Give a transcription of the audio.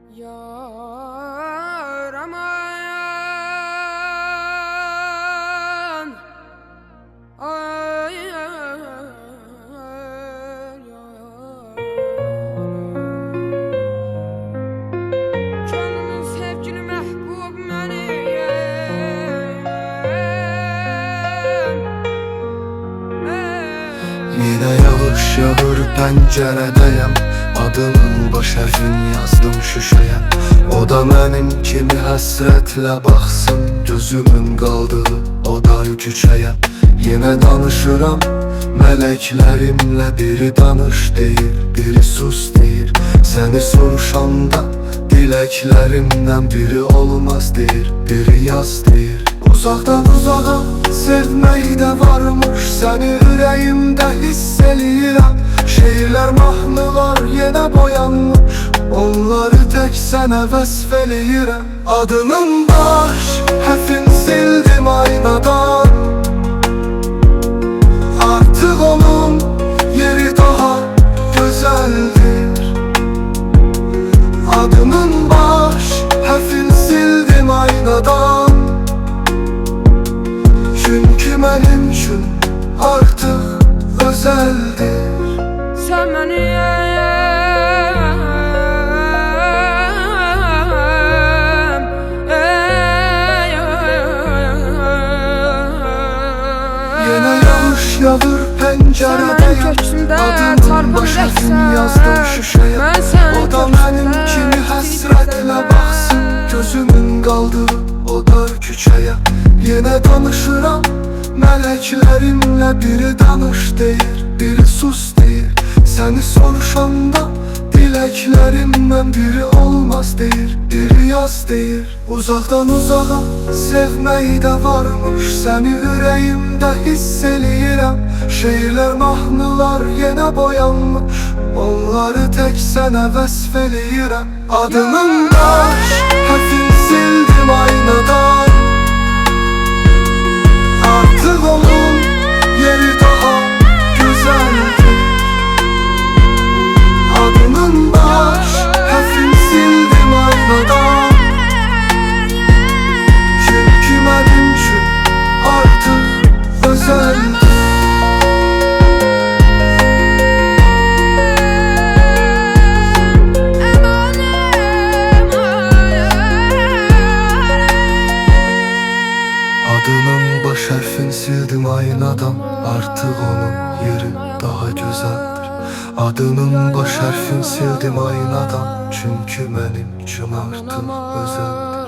Yaramayan ay, Canımın sevgili məhbub mənim. Yine yağış yağır pəncərədəyəm, adının baş hərfini yazdım şüşəyə. O da mənim kimi həsrətlə baxsın, gözümün qaldığı o dar küçəyə. Yenə danışıram mələklərimlə, biri danış deyir, biri sus deyir. Səni soruşanda diləklərimdən biri olmaz deyir, biri yaz deyir. Uzaqdan uzağa sevmək də varmış, səni ürəyimdə hiss eləyirəm. Şeirlər, mahnılar yenə boyanmış, onları tək sənə vəsf eləyirəm. Adının baş hərfin sildim aynadan, artıq onun yeri daha gözəldir. Adının baş hərfin sildim aynadan, çünkü mənim üçün artıq özəldir. Sən məni Yenə yağış yağır pəncərədəyəm, adının baş hərfini yazdım şüşəyə. O da mənim kimi həsrətlə baxsın, gözümün qaldığı o dar küçəyə. Yenə danışıram mələklərimlə, biri danış deyir, biri sus deyir. Səni soruşanda diləklərimdən biri olmaz deyir, biri yaz deyir. Uzaqdan uzağa sevmək də varmış, səni ürəyimdə hiss eləyirəm. Şeirlər, mahnılar yenə boyanmış, onları tək sənə vəsf eləyirəm. Adının baş hərfini sildim aynadan, artıq onun yeri daha gözəldir. Adının baş hərfini sildim aynadan, çünkü mənim üçün artıq özəldir. Adının baş hərfini sildim aynadan, artıq onun yeri daha gözəldir. Adının baş hərfini sildim aynadan, çünkü mənim üçün artıq özəldir.